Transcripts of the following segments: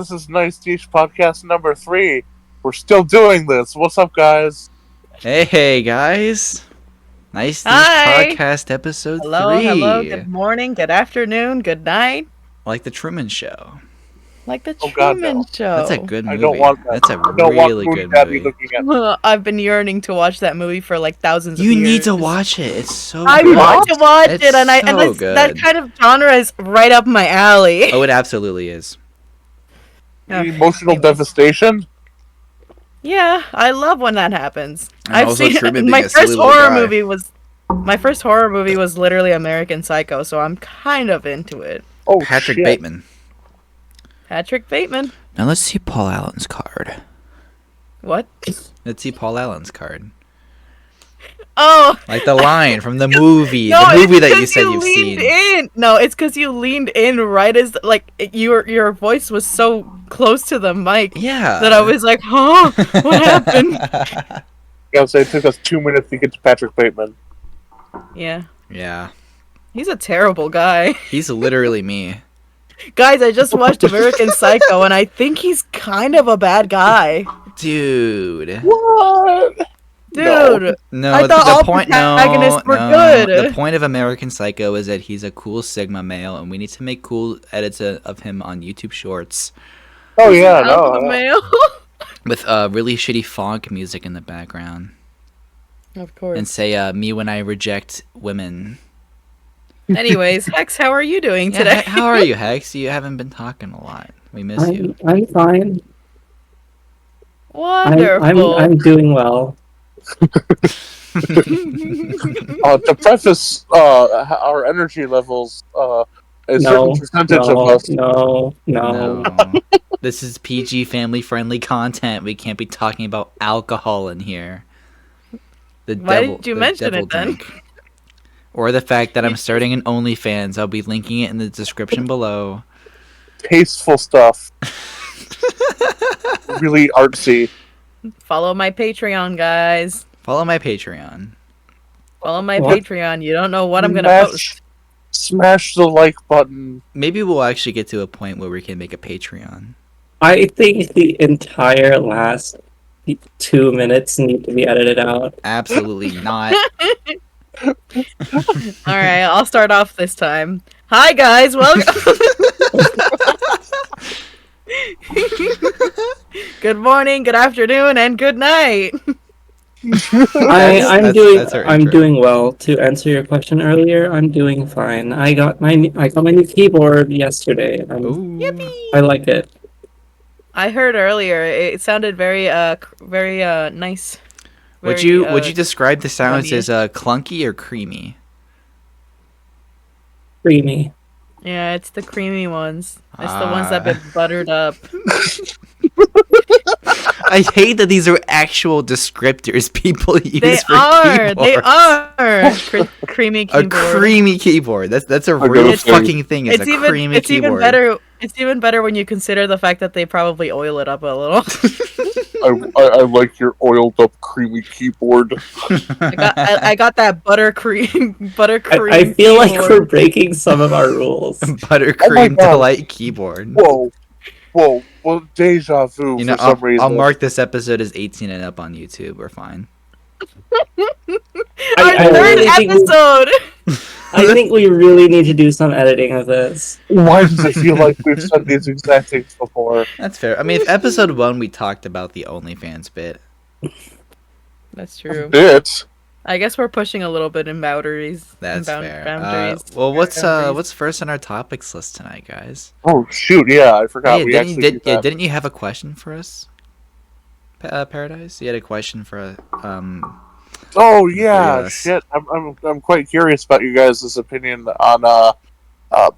This is Nicetysh podcast number 3. We're still doing this. What's up, guys? Hey guys, Nicetysh Hi. podcast episode Hello. 3, Good morning. Good afternoon. Good night. like the Truman Show. Like the Oh God, Truman no! That's a Show. good I don't movie. want that. That's a I don't want really Moon good Daddy movie. looking at me. I've been yearning to watch that movie for like thousands You of years. need to watch it. It's so I good. want to watch It's it, and so that good. kind of genre is right up my alley. Oh, it absolutely is. Emotional Anyways. devastation. Yeah, I love when that happens. And I've also seen Truman being my a silly first little horror guy. movie was literally American Psycho, so I'm kind of into it. Oh Patrick shit! Bateman. Patrick Bateman. Now let's see Paul Allen's card. What? Let's see Paul Allen's card. Oh, Like the line from the movie. no, the movie it's that you 'cause said you've leaned seen. in. No, it's because you leaned in right as your voice was so close to the mic Yeah. that I was like, huh? What happened? I gotta say, it took us 2 minutes to get to Patrick Bateman. Yeah, Yeah. he's a terrible guy. He's literally me. Guys, I just watched American Psycho, and I think he's kind of a bad guy, Dude. What? dude. No, I thought all the point. No, protagonists were no. good. The point of American Psycho is that he's a cool Sigma male, and we need to make cool edits of him on YouTube Shorts Oh yeah, Alpha no. male. with really shitty funk music in the background, Of course. and say "me when I reject women." Anyways, Hex, how are you doing Yeah, today? how are you, Hex? You haven't been talking a lot. We miss you. I'm fine. Wonderful. I'm doing well. To preface, our energy levels, a certain No, percentage of no, us. no. No, this is PG family-friendly content. We can't be talking about alcohol in here. Why did you the mention devil it then? drink. Or the fact that I'm starting an OnlyFans. I'll be linking it in the description below. Tasteful stuff. Really artsy. Follow my Patreon, guys. Follow my Patreon. Follow my What? Patreon. You don't know what I'm gonna post. Smash the like button. Maybe we'll actually get to a point where we can make a Patreon. I think the entire last 2 minutes need to be edited out. Absolutely not. All right, I'll start off this time. Hi, guys. Welcome. Good morning, good afternoon, and good night. That's our I'm intro. doing well. To answer your question earlier, I'm doing fine. I got my new keyboard yesterday. Ooh. I like it. I heard earlier it sounded very nice. Would Very, you describe the sounds melodious. as clunky or creamy? Creamy. Yeah, it's the creamy ones. It's the ones that have been buttered up. I hate that these are actual descriptors people use They for are. keyboards. They are. Creamy A keyboard. creamy keyboard. That's a I real gotta say, fucking thing. It's a creamy it's keyboard. even better. It's even better when you consider the fact that they probably oil it up a little. I like your oiled up creamy keyboard. I got that buttercream. I feel like keyboard. we're breaking some of our rules. Buttercream God. delight keyboard. Whoa, well, deja vu You know, for some reason. I'll mark this episode as 18 and up on YouTube. We're fine. Our I third really think episode. I think we really need to do some editing of this. Why does it feel like we've said these exact things before? That's fair. I mean, if episode 1 we talked about the OnlyFans bit. That's true. Bits. I guess we're pushing a little bit in boundaries. That's in fair. Boundaries. Well, Boundaries. what's first on our topics list tonight, guys? Oh shoot! Yeah, I forgot. Hey, we didn't, actually did that. didn't you have a question for us, Paradise? You had a question for Oh yeah, Yes. shit. I'm quite curious about you guys' opinion on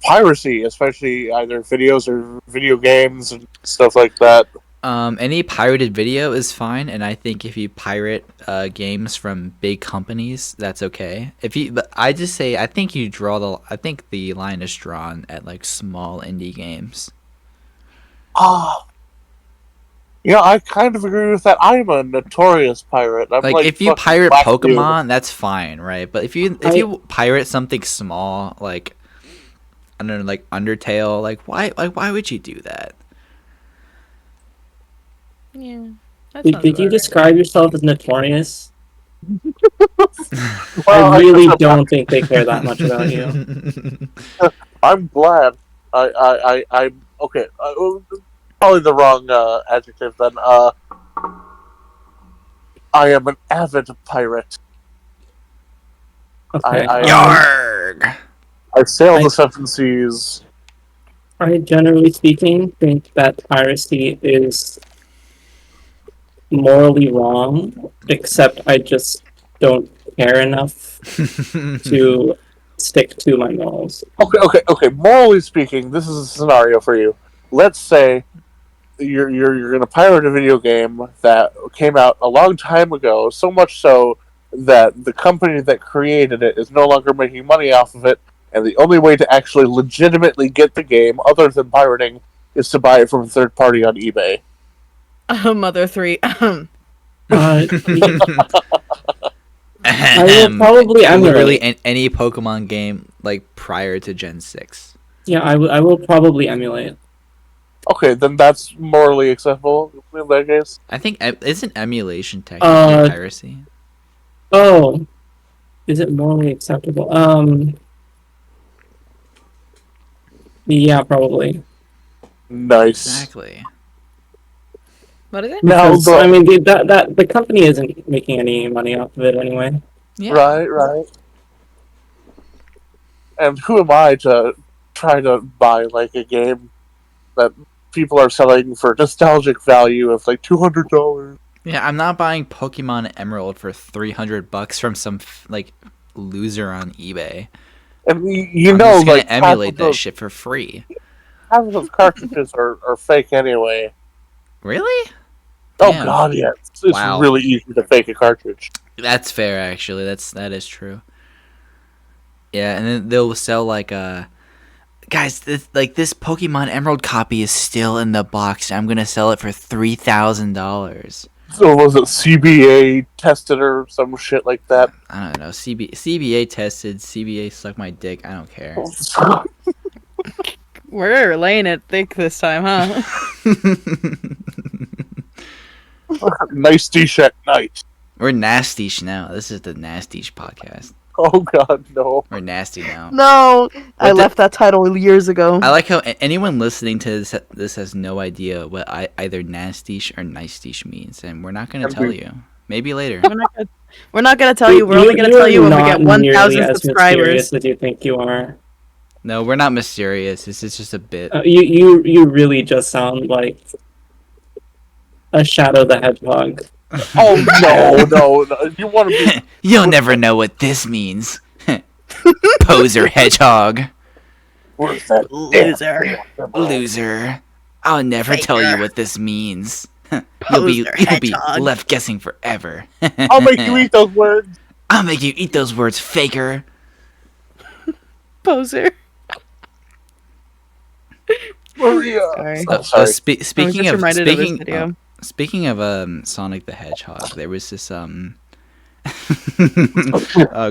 piracy, especially either videos or video games and stuff like that. any pirated video is fine, and I think if you pirate games from big companies, that's okay. But I just say I think I think the line is drawn at like small indie games. Ah. Yeah, I kind of agree with that. I'm a notorious pirate. I'm Like if you fucking pirate Blackbeard. Pokemon, that's fine, right? But if you pirate something small, like I don't know, like Undertale, like why would you do that? Yeah. That Did, sounds did you about describe yourself as notorious? I Well, I really guess don't think they care that much about you. I'm glad. I'm okay. Probably the wrong adjective then. I am an avid pirate. Okay. I Yarg! I sail I the seven seas. I generally speaking think that piracy is morally wrong, except I just don't care enough to stick to my morals. Okay. Morally speaking, this is a scenario for you. Let's say you're going to pirate a video game that came out a long time ago, so much so that the company that created it is no longer making money off of it, and the only way to actually legitimately get the game, other than pirating, is to buy it from a third party on eBay. Mother 3. Uh, I will Ahem. probably Literally emulate. any Pokemon game like prior to Gen 6. Yeah, I will probably emulate. Okay, then that's morally acceptable in that case. I think isn't emulation technically Uh piracy? oh, is it morally acceptable? Yeah, probably. Nice. Exactly. What is it? Now Because I the mean that the company isn't making any money off of it anyway. Yeah. right. And who am I to try to buy like a game that people are selling for nostalgic value of like $200? Yeah, I'm not buying Pokemon Emerald for $300 from some like loser on eBay. And you I'm know, just gonna like emulate that shit for free. half of those cartridges are fake anyway. Really? Oh Damn. god, yeah, it's Wow. really easy to fake a cartridge. That's fair actually. That is true. Yeah, and then they'll sell like guys, this Pokemon Emerald copy is still in the box. I'm gonna sell it for $3,000. So was it CBA tested or some shit like that? I don't know. CBA tested. CBA suck my dick. I don't care. We're laying it thick this time, huh? Nicetysh at night. We're Nastysh now. This is the Nastysh podcast. Oh god, no. We're nasty now. No, I What the- left that title years ago. I like how anyone listening to this has no idea what either Nastysh or Nicetysh means, and we're not gonna And tell we- you. Maybe later. We're not gonna tell you. We're only gonna You tell are you when we not get nearly 1,000 as subscribers. mysterious as you think you are. No, we're not mysterious. This is just a bit. You really just sound like a Shadow the Hedgehog. Oh no. You want to be You'll never know what this means. Poser hedgehog. where's that Loser. Loser. I'll never tell you what this means. You'll Poser be hedgehog. left guessing forever. I'll make you eat those words. I'll make you eat those words, faker. Poser. Maria. Sorry. Oh, sorry. Speaking just of reminded of this video. speaking of Sonic the Hedgehog, there was this oh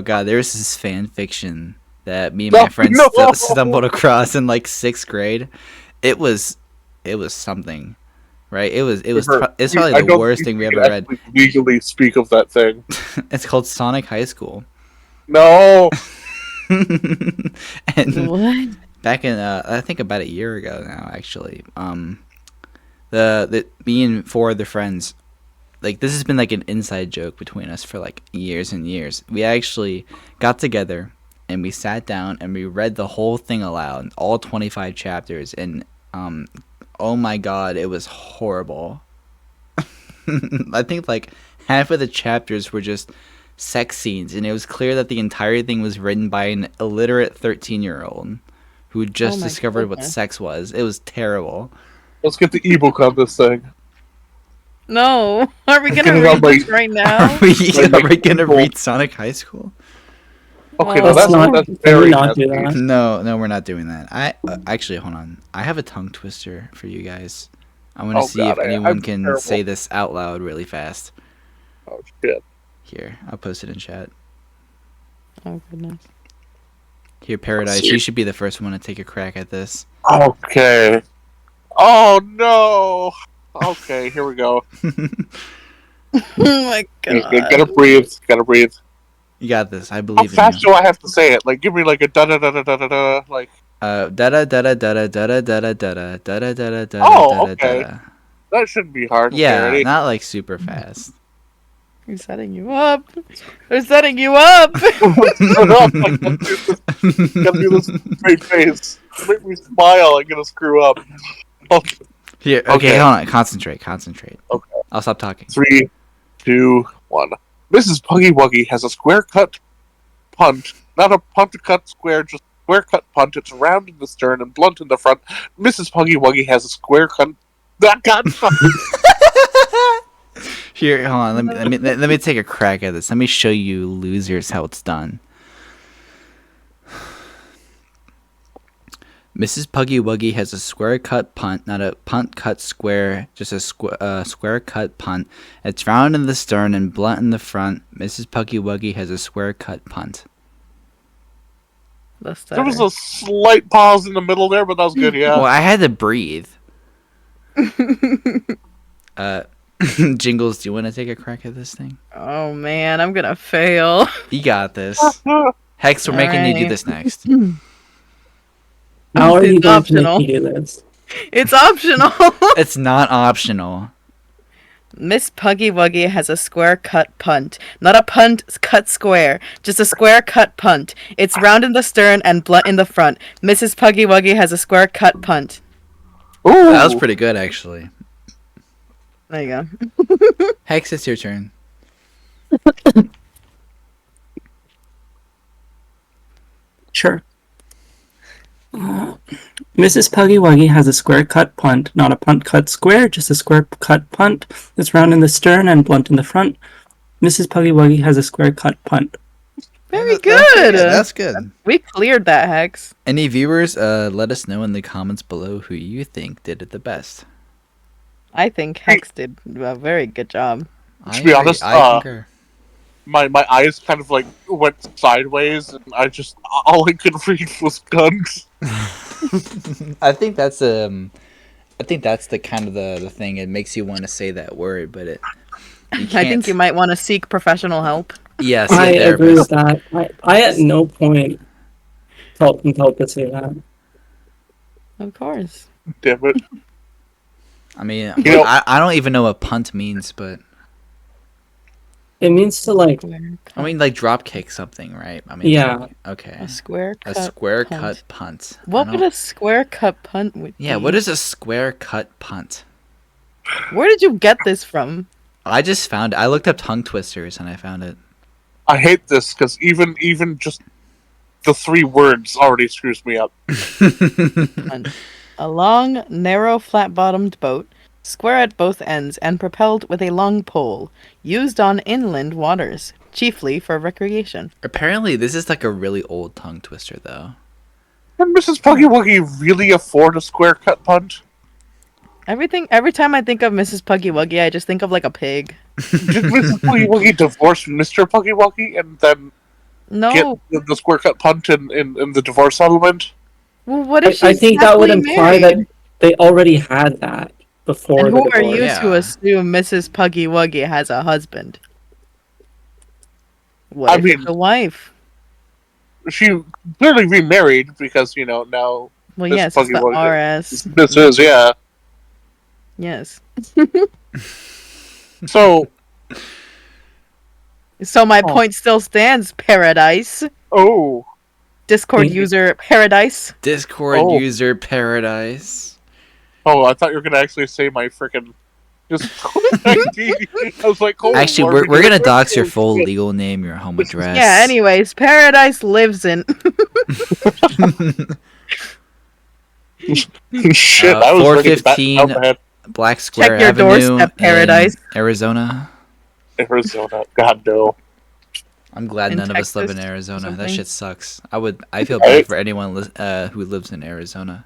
god, there was this fan fiction that me and my friends stumbled across in like 6th grade. It was something, right? It's probably the worst thing we ever read. Legally speak of that thing. It's called Sonic High School. No. And What? back in I think about a year ago now, actually. The me and 4 other friends, like this has been like an inside joke between us for like years and years. We actually got together and we sat down and we read the whole thing aloud, all 25 chapters, and oh my god, it was horrible. I think like half of the chapters were just sex scenes, and it was clear that the entire thing was written by an illiterate 13-year-old who just my discovered what goodness. sex was. It was terrible. Let's get the ebook on this thing. No. Are we Get gonna it on read my- this right now? Are we gonna read Sonic High School? Okay, Oh. now Let's not. that's Can we very not do nasty. that? No, we're not doing that. I actually hold on. I have a tongue twister for you guys. I want to Oh, see God, if anyone I'm can terrible. say this out loud really fast. Oh shit. Here, I'll post it in chat. Oh goodness. Here, Paradise, you should be the first one to take a crack at this. Okay. Oh no. Okay, here we go. Oh my god. Gotta breathe. Gotta breathe. You got this. I How believe in fast you. do I have to say it? Like, give me like a da da da da da da da. Like, Da da da da da da da da da da da da da da da oh, da okay. da. That shouldn't be hard. Okay, Yeah, ready? not like super fast. We're setting you up. We're setting you up. Like, gotta do this straight face. Make me smile. I'm gonna screw up. Here, okay, hold on. Concentrate. Okay. I'll stop talking. 3, 2, 1. Mrs. Puggy Wuggy has a square cut punt. Not a punt cut square, just square cut punt. It's round in the stern and blunt in the front. Mrs. Puggy Wuggy has a square cut. God, Here, hold on. Let me take a crack at this. Let me show you losers how it's done. Mrs. Puggy Wuggy has a square cut punt, not a punt cut square, just a square cut punt. It's round in the stern and blunt in the front. Mrs. Puggy Wuggy has a square cut punt. there was a slight pause in the middle there, but that was good, yeah. Well, I had to breathe. Jingles, do you want to take a crack at this thing? Oh man, I'm gonna fail. You got this. Hex, we're making you do this next. How are you It's going to optional. make me do this? It's optional. It's not optional. Miss Puggy Wuggy has a square cut punt. Not a punt cut square, just a square cut punt. It's round in the stern and blunt in the front. Mrs. Puggy Wuggy has a square cut punt. Ooh. That was pretty good, actually. There you go. Hex, it's your turn. Sure. Mrs. Puggy Wuggy has a square cut punt, not a punt cut square, just a square cut punt. It's round in the stern and blunt in the front. Mrs. Puggy Wuggy has a square cut punt. Very good. Yeah, that's good. We cleared that, Hex. Any viewers, let us know in the comments below who you think did it the best. I think Hex did a very good job. I be agree. honest, I concur. My eyes kind of like went sideways, and all I could read was guns. I think that's the kind of the thing. It makes you want to say that word, but you can't. I think you might want to seek professional help. Yes, I agree with that. I at no point felt compelled to say that. Of course. Damn it. I mean, You know- I don't even know what punt means, but It means to like, I mean, like drop kick something, right? I mean, yeah. Okay. A square A cut square punt. cut punt. What I would don't- a square cut punt would Yeah, be? what is a square cut punt? Where did you get this from? I just found it. I looked up tongue twisters and I found it. I hate this because even just the 3 words already screws me up. A long, narrow, flat-bottomed boat, square at both ends and propelled with a long pole, used on inland waters, chiefly for recreation. Apparently, this is like a really old tongue twister, though. Can Mrs. Puggy Wuggy really afford a square cut punt? Every time I think of Mrs. Puggy Wuggy, I just think of like a pig. Did Mrs. Puggy Wuggy divorce Mr. Puggy Wuggy and then No. get the square cut punt in the divorce settlement? Well, what if she's I think that would happily imply married? that they already had that before And the who are divorce. you Yeah. to assume Mrs. Puggy Wuggy has a husband? What I if mean- it's a wife? She clearly remarried because, now Well, Miss yes, it's Puggy the Wuggy. RS. This is, yeah. Yes. So, So my Oh. point still stands, Paradise. oh, Discord Mhm. user Paradise. Discord Oh. user paradise. I thought you were gonna actually say my freaking just ID. I was like, oh, Actually, Lord, we're gonna dox your shit. full legal name, your home address. Yeah, anyways, Paradise lives in Shit, I was ready to bat 415 down the head. Black Square your Avenue doorstep, Paradise. in Arizona. Arizona. God no. I'm glad In none of us live in Texas or Arizona. That something. shit sucks. I feel Right? bad for anyone who lives in Arizona.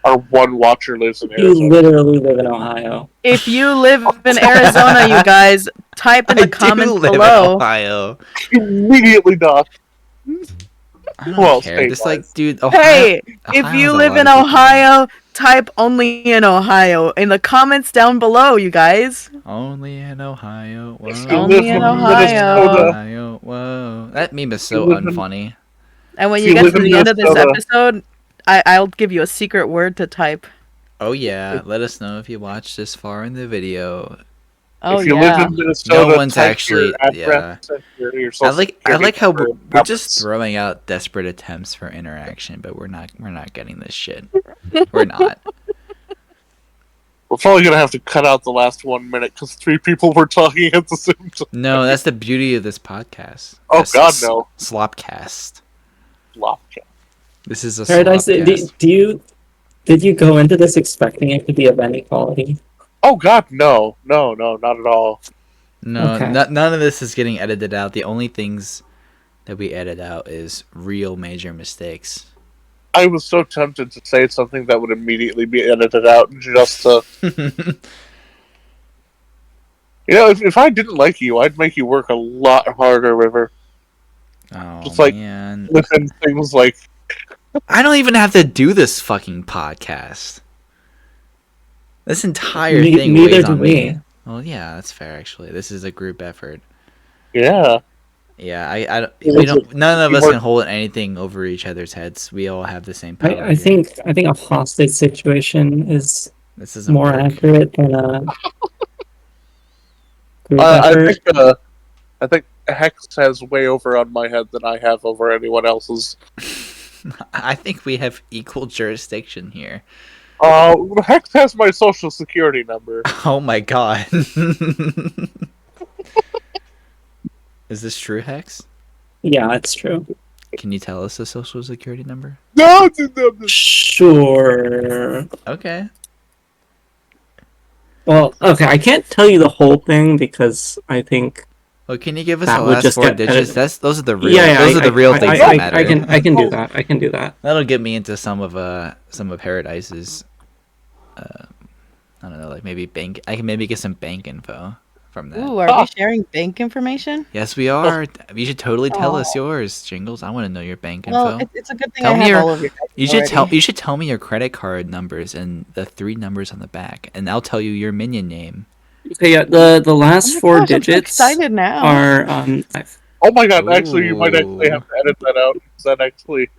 Our one watcher lives in You Arizona. literally live in Ohio. If you live in Arizona, you guys, type in the comments below. Ohio. Immediately not. I don't Well, care. Just like, state-wise. dude, Ohio. Hey, if Ohio you has a live lot in of people. Ohio, type only in Ohio in the comments down below, you guys. Only in Ohio. Whoa. If you Only live in in Ohio. Minnesota, Ohio. Whoa. That meme is if you so live in, unfunny. And when if you you get live to in the end of this Minnesota, episode, I'll give you a secret word to type. Oh yeah, let us know if you watched this far in the video. Oh if you live yeah. in No Minnesota, one's type actually, your address yeah. and your I social security like how number we're just numbers. throwing out desperate attempts for interaction, but we're not getting this shit. We're not. We're probably gonna have to cut out the last 1 minute because 3 people were talking at the same time. No, that's the beauty of this podcast. Oh This God, no! Slopcast. Lopka. This is a Paradise, slopcast. did you go into this expecting it to be of any quality? Oh God, no, not at all. No, Okay. none of this is getting edited out. The only things that we edit out is real major mistakes. I was so tempted to say something that would immediately be edited out just to. If I didn't like you, I'd make you work a lot harder, River. Oh Just like man, listen things like I don't even have to do this fucking podcast. This entire thing Neither weighs do on we. me. Well, yeah, that's fair. Actually, this is a group effort. yeah. Yeah, we It's don't. None of us teamwork. can hold anything over each other's heads. We all have the same power. I think a hostage situation is this isn't more work. accurate than a group I effort. think Hex has way over on my head than I have over anyone else's. I think we have equal jurisdiction here. Hex has my social security number. Oh my god. Is this true, Hex? Yeah, it's true. Can you tell us the social security number? No. Sure. Okay. Well, okay, I can't tell you the whole thing because I think Well, can you give us that the would last just 4 get digits? edited. Those are the real. Yeah, those are the real things that matter. I can do that. I can do that. That'll get me into some of Paradise's. I don't know, like maybe bank. I can maybe get some bank info from that. Ooh, are we sharing bank information? Yes, we are. You should totally tell us yours, Jingles. I want to know your bank info. Well, it's a good thing Tell I me have your- all of your. You should already. you should tell me your credit card numbers and the 3 numbers on the back, and I'll tell you your minion name. Okay, yeah, the last Oh my 4 gosh, I'm so digits excited now. are Oh my God! Actually, you might actually have to edit that out. Is that actually?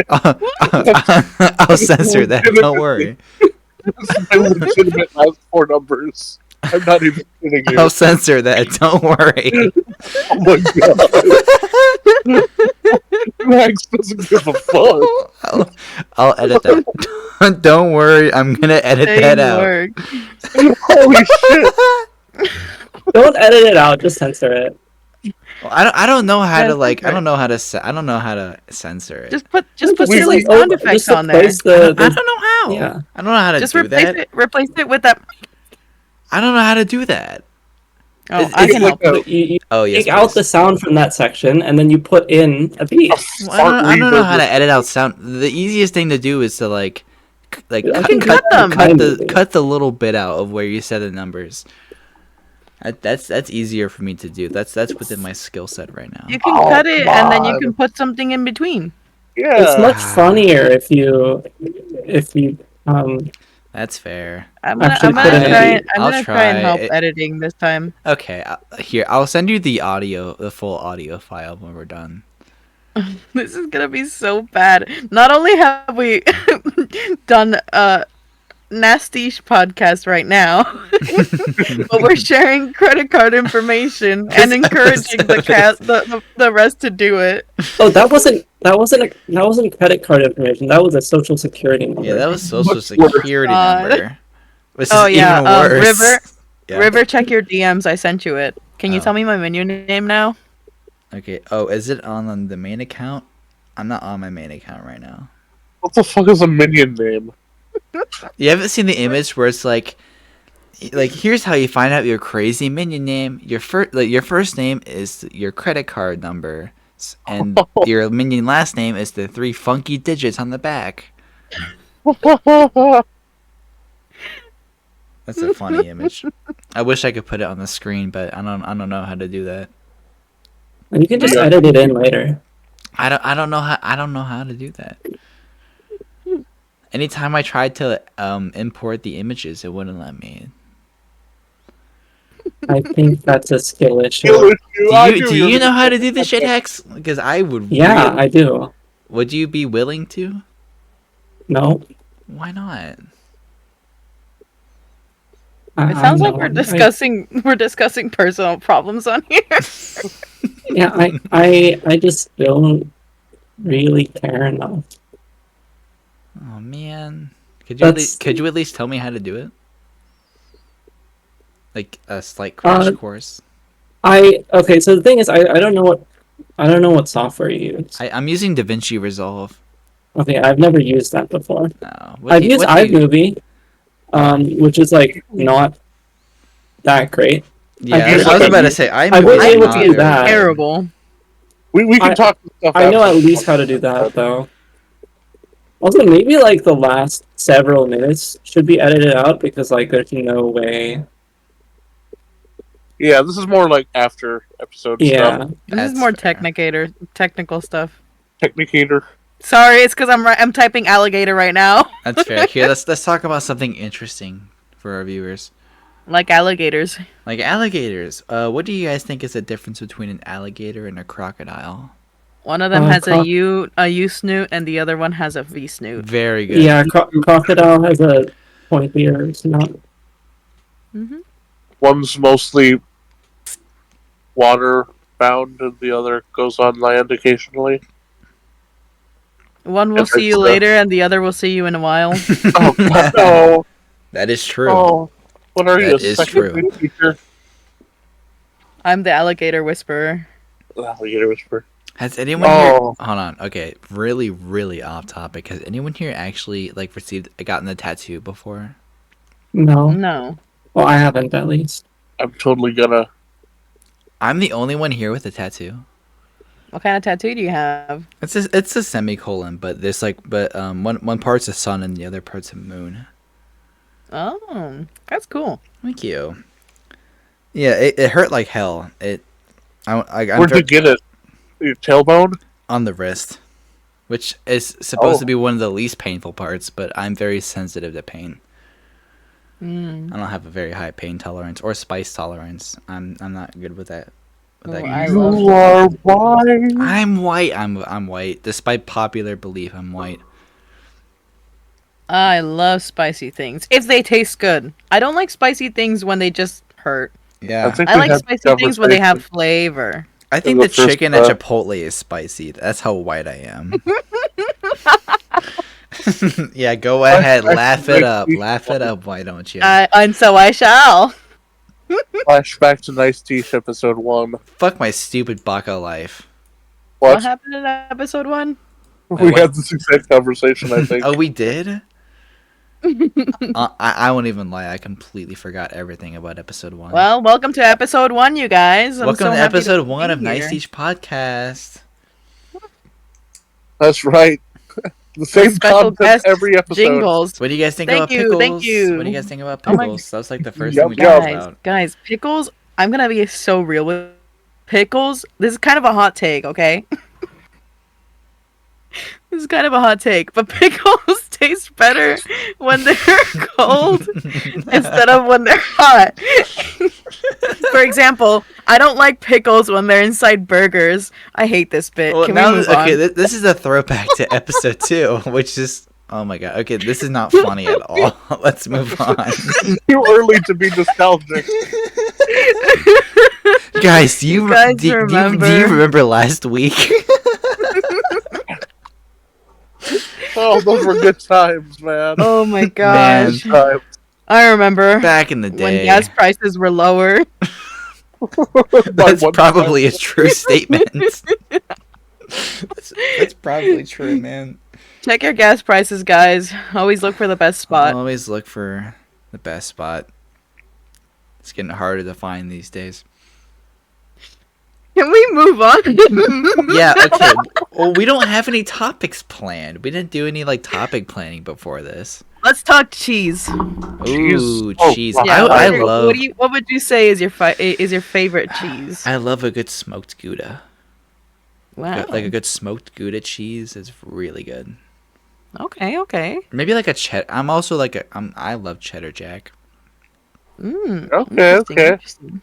I'll censor that. Don't worry. This is my legitimate last 4 numbers. I'm not even kidding you. I'll censor that. Don't worry. Oh my God! Max doesn't give a fuck. I'll edit that. Don't worry. I'm gonna edit that Dang out. work. Holy shit! don't edit it out, just censor it. Well, I don't know how Yeah, to like. censor I don't know how to. I don't know how to censor it. Just put Just silly like, sound oh, effects just on there. replace I the, don't know how. yeah. I don't know how to Just do replace that. it. Replace it with that. I don't know how to do that. Oh, It's- I it's can like help. You Oh yes. take out please. the sound from that section, and then you put in a beat. Well, I don't know how to edit out sound. The easiest thing to do is to like I cut, can cut, cut them. cut the little bit out of where you said the numbers. That's easier for me to do. That's within my skill set right now. You can Oh, cut it, and then you God. can put something in between. Yeah. It's much funnier if you That's fair. I'm gonna Actually try. put in a beat. I'm I'll gonna try and try. help editing this time. Okay, here I'll send you the full audio file when we're done. This is gonna be so bad. Not only have we done Nicetysh podcast right now, but we're sharing credit card information and encouraging the rest to do it. Oh, that wasn't credit card information. That was a social security number. Yeah, that was social Much worse. security number. This Oh, is yeah, even worse. River- Yeah. River, check your DMs. I sent you it. Can you Oh. tell me my menu name now? Okay. Oh, is it on the main account? I'm not on my main account right now. What the fuck is a minion name? You haven't seen the image where it's like here's how you find out your crazy minion name. Your first name is your credit card number, and your minion last name is the 3 funky digits on the back. That's a funny image. I wish I could put it on the screen, but I don't know how to do that. And you can just edit it in later. I don't know how to do that. Anytime I tried to import the images, it wouldn't let me. I think that's a skill issue. Do you know how to do this shit, Hex? Because I would. Yeah, I do. Would you be willing to? No. Why not? It sounds like know. we're discussing personal problems on here. Yeah, I just don't really care enough. Oh man, That's- could you at least tell me how to do it? Like a slight crash course. Okay, so the thing is, I don't know what software you use. I'm using DaVinci Resolve. Okay, I've never used that before. Oh, I've used iMovie, which is like not that great. Yeah, I've I used was it. about to say I was iMovie is able not to do very that. good. Terrible. We can talk stuff. I know after. at least how to do that though. Also, maybe like the last several minutes should be edited out because like there's no way. Yeah, this is more like after episode Yeah, stuff. This That's is more fair. technical stuff. Technicator. Sorry, it's because I'm typing alligator right now. That's fair. Here, let's talk about something interesting for our viewers. Like alligators. Like alligators. What do you guys think is the difference between an alligator and a crocodile? One of them has cro- a U snoot, and the other one has a V snoot. Very good. yeah. Crocodile has a pointier snout. Hmm. One's mostly water bound, and the other goes on land occasionally. One will If see you it's, later, and the other will see you in a while. Oh God, no! That is true. Oh, what are you? That A is second true. grade teacher? I'm the alligator whisperer. Alligator whisper. Has anyone here? Oh, Hold on. Okay, really, really off topic. Has anyone here actually like gotten a tattoo before? No, No. well, I haven't at least. I'm totally gonna. I'm the only one here with a tattoo. What kind of tattoo do you have? It's a semicolon, but there's one part's a sun and the other part's a moon. Oh, that's cool. Thank you. Yeah, it hurt like hell. I'm Where'd you get it? Your tailbone? on the wrist, which is supposed Oh. to be one of the least painful parts, but I'm very sensitive to pain. Mm. I don't have a very high pain tolerance or spice tolerance. I'm not good with that. Oh, I You love are white. I'm white. I'm white. Despite popular belief, I'm white. I love spicy things if they taste good. I don't like spicy things when they just hurt. Yeah. think I we like had spicy things when they have conversation. flavor. I think the the first, chicken at Chipotle is spicy. That's how white I am. Yeah, go ahead. Laugh it up. Laugh it up. Why don't you? And so I shall. Flashback to Nicetysh episode 1. Fuck my stupid baka life. What What? happened in episode 1? We what? had this exact conversation, I think. Oh, we did? I won't even lie. I completely forgot everything about episode 1. Well, welcome to episode 1, you guys. I'm welcome so to happy episode 1 be of here. Nicetysh podcast. That's right. The same special content guest every episode. Jingles. What do you guys think Thank about you, pickles? thank you. What do you guys think about Oh my- pickles? That was like the first Yup, thing we talked Guys, about. guys, pickles. I'm gonna be so real with pickles. This is kind of a hot take, okay? This is kind of a hot take, but pickles taste better when they're cold instead of when they're hot. For example, I don't like pickles when they're inside burgers. I hate this bit. Well, Can now, we move okay, on? this is a throwback to episode 2, which is oh my god. Okay, this is not funny at all. Let's move on. Too early to be nostalgic. Guys, do you guys do you remember? remember last week? Oh, those were good times, man. Oh my Man. gosh. Times. I remember Back in the when day. gas prices were lower. That's One probably a time. true statement. that's probably true, man. Check your gas prices, guys. Always look for the best spot. Always look for the best spot. It's getting harder to find these days. Can we move on? Yeah, okay. Well, we don't have any topics planned. We didn't do any like topic planning before this. Let's talk cheese. Ooh, Oh, cheese. wow. Yeah, I what, love what would you say is your favorite cheese? I love a good smoked Gouda. Wow. Like a good smoked Gouda cheese is really good. Okay, okay. Maybe like a cheddar. I'm also like I love cheddar jack. Okay, Interesting, okay. interesting.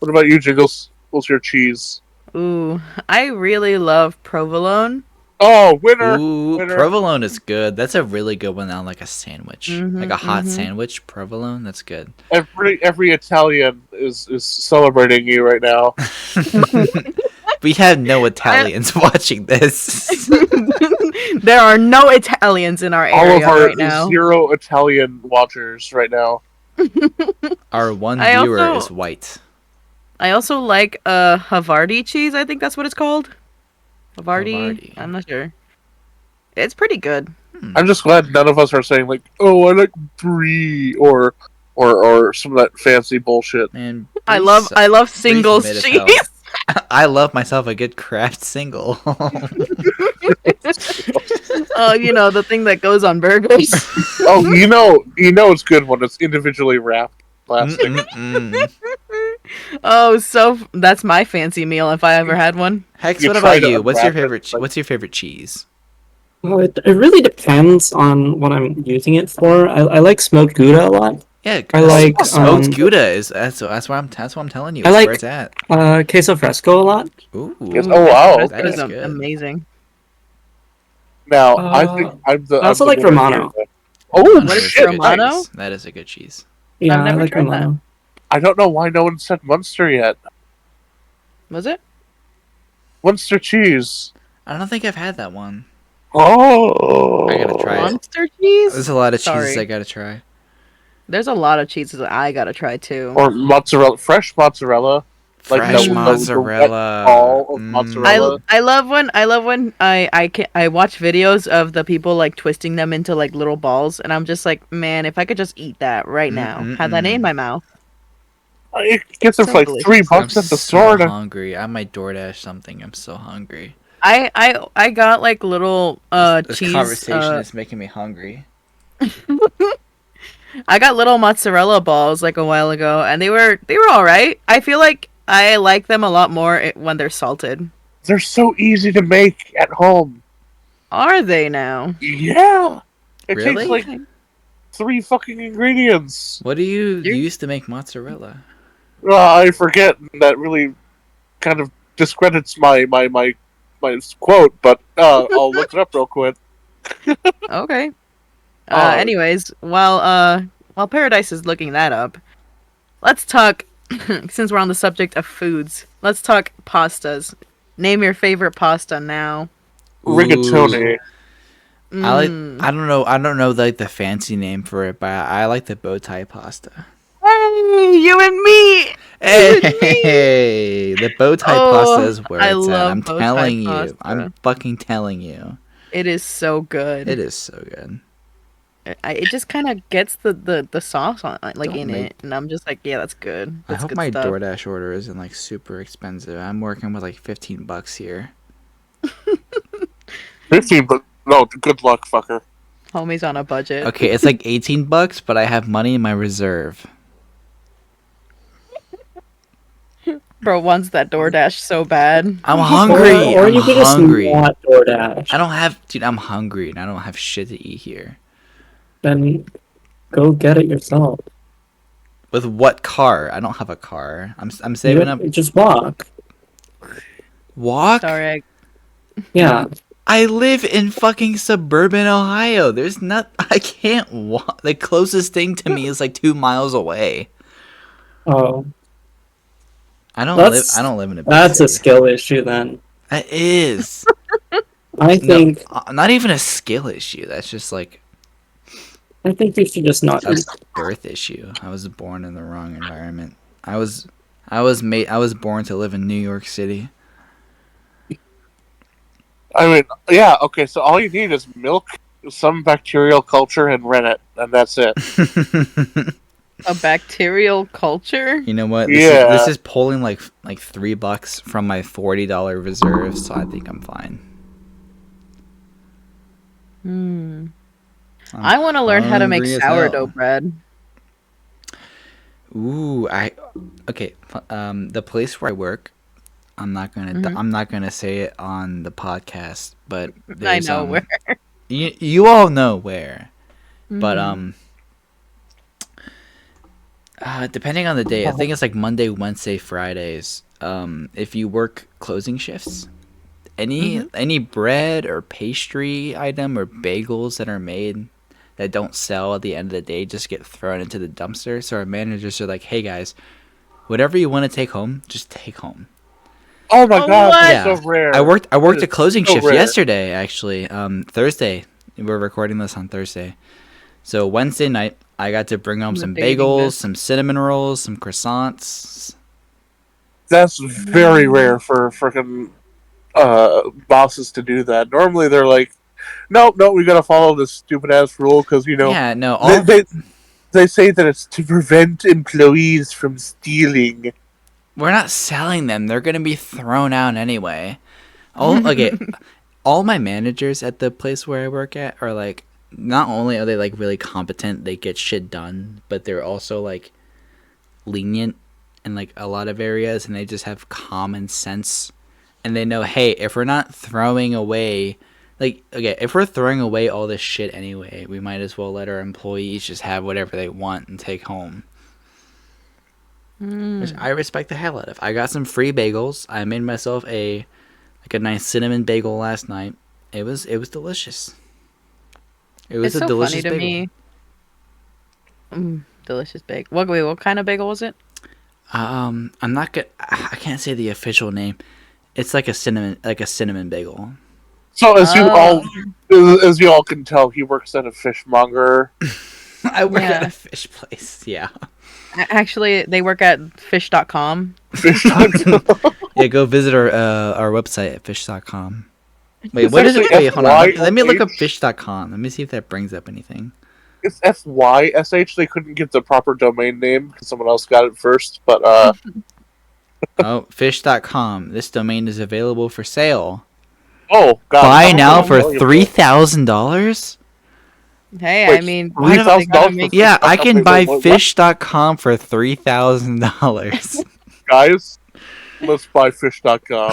What about you, Jiggles? What's your cheese? Ooh, I really love provolone. Oh, winner! Ooh, Winner! provolone is good. That's a really good one on like a sandwich, like a hot Mm-hmm. sandwich. Provolone, that's good. Every Italian is celebrating you right now. We have no I, Italians watching this. there are no Italians in our All of area our right now. 0 Italian watchers right now. Our one I viewer is also white. I also like Havarti cheese. I think that's what it's called. Havarti. Havarti. I'm not sure. It's pretty good. I'm just glad none of us are saying like, "Oh, I like brie" or some of that fancy bullshit. Man, I love Bree's singles mid as cheese. hell. I love myself a good Kraft single. Oh, you know, the thing that goes on burgers. Oh, it's good when it's individually wrapped plastic. Mm-mm-mm. Oh, so that's my fancy meal if I ever had one. Hex, You what try about to you? What's your unwrap it, favorite? like- What's your favorite cheese? Well, it really depends on what I'm using it for. I like smoked Gouda a lot. Yeah, I like smoked Gouda is that's what I'm telling you. I It's where like it's at. queso fresco a lot. Ooh, Yes. Ooh, Oh, queso wow, fresco that okay. is is good. amazing. Now, I think Uh, I I'm also the like winner Romano. here. Oh, Romano What is is a shit! good Romano? cheese. That is a good cheese. Yeah, I've I never like tried that. Romano. I don't know why no one said Munster yet. Was it? Munster cheese. I don't think I've had that one. Oh, I gotta try it. Monster cheese? There's a lot of Sorry. cheeses I gotta try. There's a lot of cheeses that I gotta try too. Or mozzarella, fresh mozzarella, like Fresh the wet mozzarella. ball of mozzarella. I love when I watch videos of the people like twisting them into like little balls, and I'm just like, man, if I could just eat that right now, have that in my mouth. It gets it So for like delicious. $3 I'm at the so store. hungry. I might DoorDash something. I'm so hungry. I got like little This cheese. conversation is making me hungry. I got little mozzarella balls like a while ago, and they were all right. I feel like I like them a lot more when they're salted. They're so easy to make at home. Are they now? Yeah, it Really? takes like 3 fucking ingredients. What do you You're- use to make mozzarella? I forget. That really kind of discredits my quote, but I'll look it up real quick. Okay. Oh. Anyways, while Paradise is looking that up, let's talk. Since we're on the subject of foods, let's talk pastas. Name your favorite pasta now. Rigatoni. I Mm. don't know like the fancy name for it, but I like the bow tie pasta. Hey, you and me. Hey, the bow tie Oh, pasta is where I it's at. love I'm bow tie telling you. pasta. I'm fucking telling you. It is so good. It is so good. It just kind of gets the sauce on like Don't in make- it, and I'm just like, yeah, that's good. I That's hope good my stuff. DoorDash order isn't like super expensive. I'm working with like $15 here. 15, but no, good luck, fucker. Homie's on a budget. Okay, it's like $18, but I have money in my reserve. Bro wants that DoorDash so bad. I'm hungry. Or I'm you could hungry. just not DoorDash. I don't have, dude. I'm hungry and I don't have shit to eat here. Then go get it yourself. With what car? I don't have a car. I'm saving up. Just walk. Walk. Sorry, Yeah. I live in fucking suburban Ohio. There's not. I can't walk. The closest thing to me is like 2 miles away. Oh, I don't That's- live. I don't live in a. Big that's a city. skill issue then. It is. I think Not even a skill issue. That's just like I think you should just not a eat. birth issue. I was born in the wrong environment. I was born to live in New York City. I mean, yeah, okay, so all you need is milk, some bacterial culture, and rennet, and that's it. a bacterial culture. You know what? Yeah. This is pulling like $3 from my $40 reserve, so I think I'm fine. Hmm. I'm I want to learn how to make hungry as sourdough hell. bread. Ooh, okay. The place where I work, I'm not gonna Mhm. I'm not gonna say it on the podcast, but I there's, know where. You all know where, but depending on the day, I think it's like Monday, Wednesday, Fridays. If you work closing shifts, any bread or pastry item or bagels that are made that don't sell at the end of the day just get thrown into the dumpster. So our managers are like, "Hey guys, whatever you want to take home, just take home." Oh my god, what? that's Yeah, so rare. I worked That a is closing so shift rare. yesterday, actually. Thursday. We're recording this on Thursday. So Wednesday night, I got to bring home I'm some debating bagels, this. some cinnamon rolls, some croissants. That's very rare for freaking bosses to do that. Normally they're like, no, we gotta follow this stupid ass rule because Yeah, no, they, all they they say that it's to prevent employees from stealing. we're not selling them. They're gonna be thrown out anyway. All my managers at the place where I work at are like, not only are they like really competent, they get shit done, but they're also like lenient in like a lot of areas, and they just have common sense, and they know, hey, if we're not throwing away, like, okay, if we're throwing away all this shit anyway, we might as well let our employees just have whatever they want and take home. Which I respect the hell out of. I got some free bagels. I made myself a nice cinnamon bagel last night. It was delicious. It was It's a so delicious funny to bagel. me. Delicious bagel. What kind of bagel was it? I'm not gonna. I can't say the official name. It's like a cinnamon bagel. So Oh. as you all can tell, he works at a fishmonger. I work at Yeah. a fish place. Yeah. Actually, they work at fish.com. Fish Yeah. Go visit our website at fish.com. Wait, what is it? actually Wait, hold on. Let me look up FYSH. fish.com. Let me see if that brings up anything. It's FYSH. They couldn't get the proper domain name because someone else got it first. But Oh, fish.com. This domain is available for sale. oh god, Buy how now much for are you $3,000. Hey, Wait, I mean, $3,000 they gotta for make Yeah, I can Wait, buy what? fish.com for $3,000. Guys, let's buy fish.com.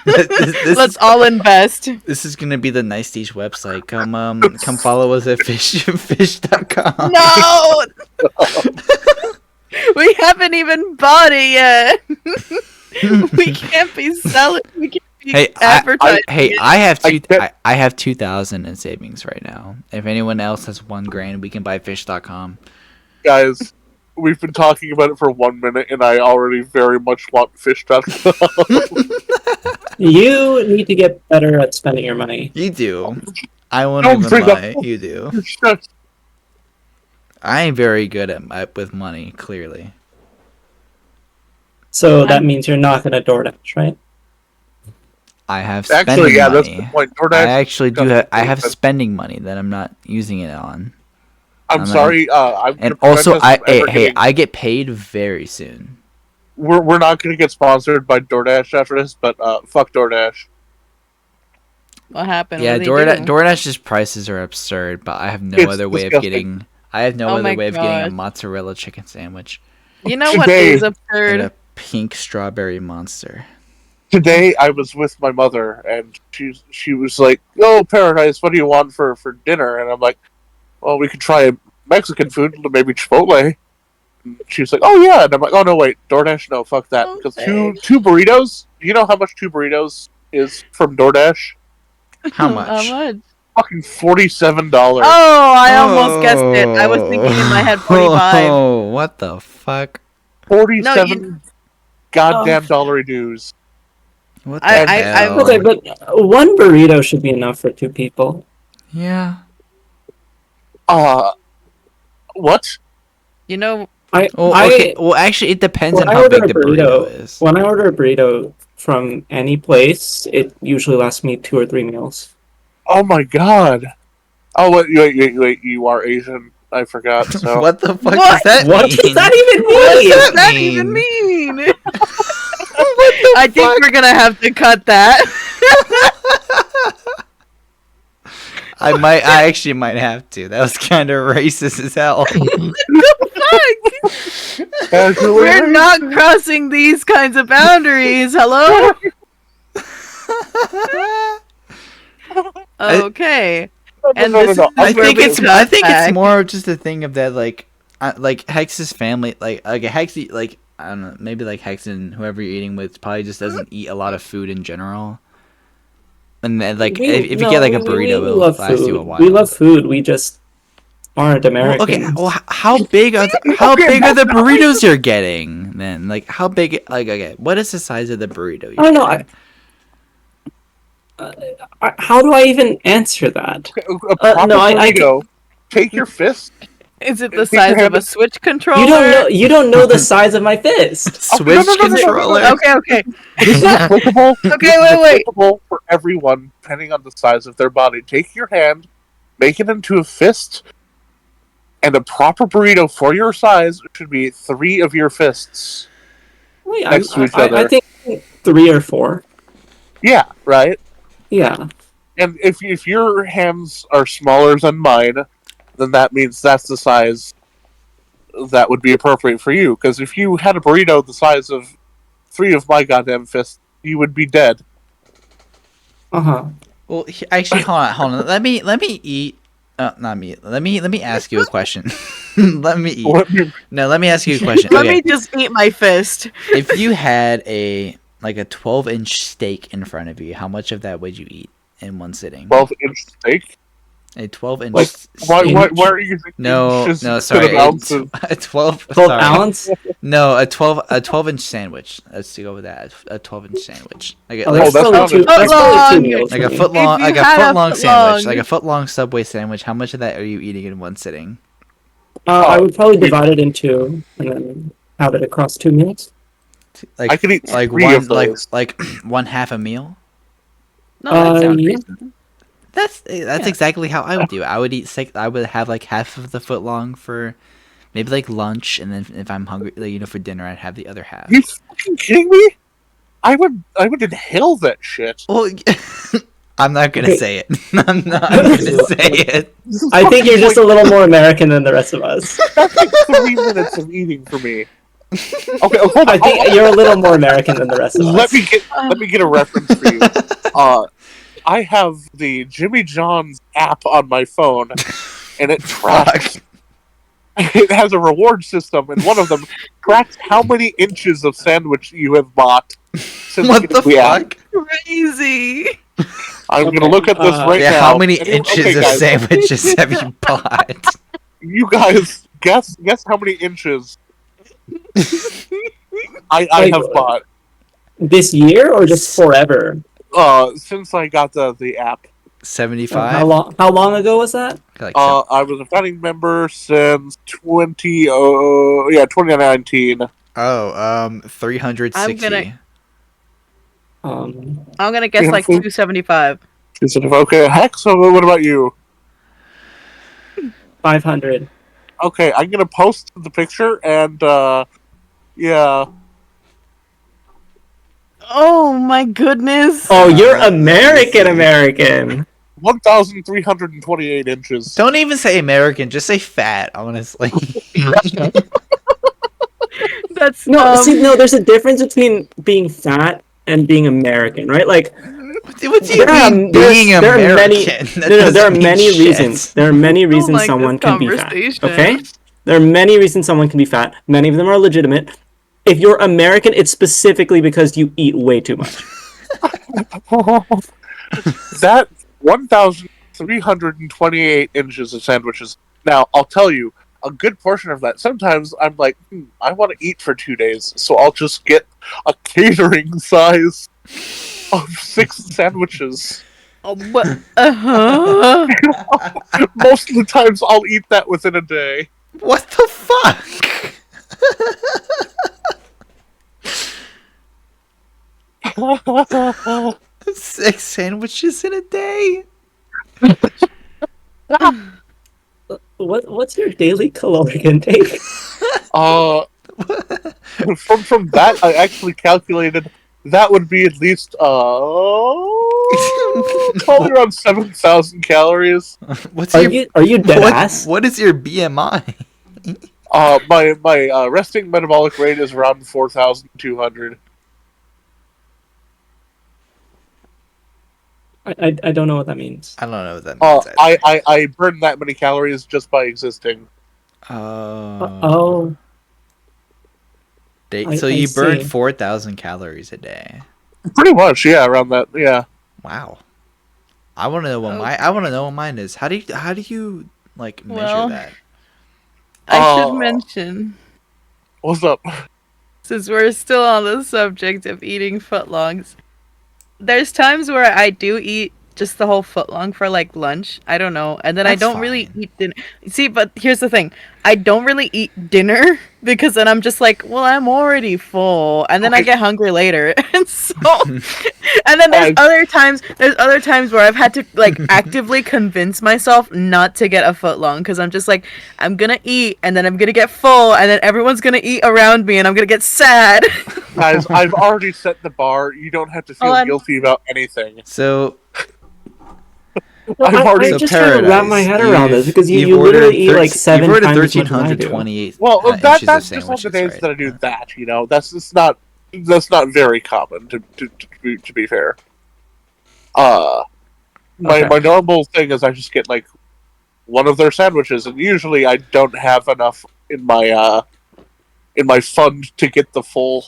this Let's all invest. This is gonna be the Nicetysh website. Come follow us at fish.com. No, we haven't even bought it yet. We can't be selling. We can't be Hey, advertising. it. I have 2,000 in savings right now. If anyone else has $1,000, we can buy fish.com. Guys, we've been talking about it for 1 minute, and I already very much want fish.com. You need to get better at spending your money. You do. I won't Don't even bring up- lie. You do. I am very good at with money. Clearly. So that means you're not going to DoorDash, right? I have spending Actually, yeah, that's money. the point. DoorDash I actually do have. I have but spending money that I'm not using it on. I'm I'm sorry. I'm And gonna also, prevent us from ever getting- I get paid very soon. we're not going to get sponsored by DoorDash after this, but fuck DoorDash. What happened? Yeah, What did they do? DoorDash's prices are absurd, but I have no It's other way disgusting. of getting. I have no Oh other my way of getting a gosh. mozzarella chicken sandwich You know what Today- is and absurd? a pink strawberry monster. Today I was with my mother, and she was like, "Oh, Paradise, what do you want for dinner?" And I'm like, "Well, we could try Mexican food, maybe Chipotle." And she was like, "Oh yeah," and I'm like, "Oh no, wait, DoorDash, no, fuck that." Oh, Because thanks. two burritos. Do you know how much 2 burritos is from DoorDash? How much? How much? Fucking $47. Oh, I almost guessed it. I was thinking in my head 45. Oh, what the fuck? 47 goddamn dollary dues. What the I- hell? Okay, but one burrito should be enough for 2 people. Yeah. What? You know, Oh, okay. Well, actually, it depends on When I how order big a the burrito is. When I order a burrito from any place, it usually lasts me 2 or 3 meals. Oh my god. Oh, wait, you are Asian. I forgot, so. What the fuck What? does that What mean? does that even what mean? does that that mean? even mean? What the I think fuck? we're gonna have to cut that. I actually might have to. That was kind of racist as hell. Fuck! We're not crossing these kinds of boundaries. Hello? Okay. No, And no, this no. is I where think we it's cut back. more just a thing of that like Hex's family like Hex like I don't know, maybe like Hex and whoever you're eating with probably just doesn't eat a lot of food in general. And then like if you get like a burrito, we it'll love last you a food. We while. love food. We just aren't Well, okay. Well, Americans. how big are Okay, the burritos you're getting then? Like how big? Like okay, what is the size of the burrito I you're don't know. getting? How do I even answer that? a proper No, I can. burrito. Take your fist. Is it the Take your size of hand. a Switch You don't controller? know. You don't know the size of my fist. Okay, no, no, Switch no, no, Is it no, no, no. controller. okay? Okay. This is applicable. Okay. This is Wait. applicable for everyone, depending on the size of their body. Take your hand, make it into a fist, and a proper burrito for your size should be 3 of your fists Wait, next to each I other. think 3 or 4. Yeah, right. Yeah. And if your hands are smaller than mine, then that means that's the size that would be appropriate for you. Because if you had a burrito the size of 3 of my goddamn fists, you would be dead. Uh-huh. Well, actually, hold on. Let me eat. Not me. Let me ask you a question. Let me eat. Let me ask you a question. Let Okay, me just eat my fist. if you had a 12-inch steak in front of you, how much of that would you eat in one sitting? 12-inch steak? A 12-inch Like, steak. why are you thinking No, inches no, instead sorry. of ounces? A 12. 12 Sorry. ounce? No, a 12-inch sandwich. Let's go with that. A 12-inch sandwich. Oh, that's that's probably sounded- 2. That's probably 2 meals. Like for a me. foot long, If you like a had a foot long foot sandwich, long- like a foot long Subway sandwich. How much of that are you eating in one sitting? I would probably divide it in 2 and then have it across 2 meals. Like I could eat like 3 one of those. like one half a meal. No, that sounds yeah. reasonable. That's Yeah. exactly how I would do it. I would eat I would have like half of the foot long for maybe like lunch, and then if I'm hungry, like, for dinner, I'd have the other half. Are you fucking kidding me? I would inhale that shit. Well, I'm not gonna Okay. say it. I'm not gonna say it. I think you're just a little more American than the rest of us. That's like 3 minutes of eating for me. Okay, hold on. I think you're a little more American than the rest of Let us. me get a reference for you. I have the Jimmy John's app on my phone, and it tracks. It has a reward system, and one of them tracks how many inches of sandwich you have bought since What the getting app. fuck? Crazy. I'm Okay, gonna look at this right Yeah, now. how many Anyone- inches okay, of guys, sandwiches have you bought? You guys guess how many inches I Like, have bought This year or just forever? since I got the app. 75. How long ago was that? Like I was a founding member since 2019. 360. I'm gonna- Um, I'm gonna guess like 275. Okay, heck. So what about you? 500. Okay, I'm gonna post the picture and yeah. Oh my goodness. Oh, you're let me see. American. 1,328 inches. Don't even say American, just say fat, honestly. That's No, no, there's a difference between being fat and being American, right? Like, what do you there are- mean there's- being there are many- American? That no, there doesn't are mean many shit. reasons. There are many reasons like someone this can be fat. conversation. Okay? There are many reasons someone can be fat. Many of them are legitimate. If you're American, it's specifically because you eat way too much. That 1,328 inches of sandwiches. Now, I'll tell you, a good portion of that. Sometimes I'm like, I want to eat for 2 days, so I'll just get a catering size of 6 sandwiches. Oh, what? Uh-huh. Most of the times, I'll eat that within a day. What the fuck? 6 sandwiches in a day? What's your daily caloric intake? From that, I actually calculated that would be at least probably around 7,000 calories. What's Are your you dead ass? what is your BMI? My resting metabolic rate is around 4,200. I don't know what that means. I don't know what that means either. I burn that many calories just by existing. Oh, So I you burn see. 4,000 calories a day. Pretty much, yeah, around that, yeah. Wow. I want to know what Okay. I want to know what mine is. How do you like measure Well, that? I should Uh, mention, what's up? since we're still on the subject of eating footlongs, there's times where I do eat just the whole footlong for like lunch. I don't know. And then I That's don't really fine. eat dinner. See, but here's the thing. I don't really eat dinner because then I'm just like, well, I'm already full. And then I Okay. get hungry later. And so and then I- there's other times where I've had to like actively convince myself not to get a footlong because I'm just like, I'm gonna eat and then I'm gonna get full and then everyone's gonna eat around me and I'm gonna get sad. Guys, I've already set the bar. You don't have to feel Hold on. guilty about anything. So Well, I've already- I'm just trying to wrap my head around this because you've you literally ordered eat like 7 you've ordered times as much as I do. 1,328 Well, inches that's of just on the sandwiches, days right? that I do that. You know, that's not very common to be fair. Okay. My normal thing is I just get like one of their sandwiches, and usually I don't have enough in my fund to get the full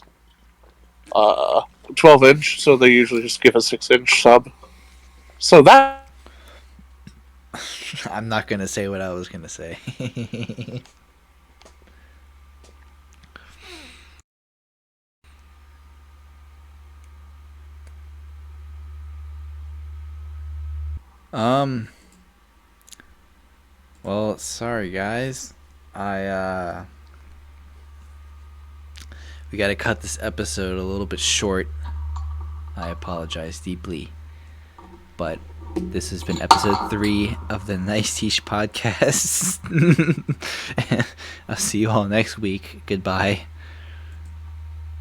12-inch, so they usually just give a 6-inch sub. So that I'm not gonna say what I was gonna say. Well, sorry guys. We gotta cut this episode a little bit short. I apologize deeply. But this has been episode 3 of the Nicetysh podcast. I'll see you all next week. Goodbye.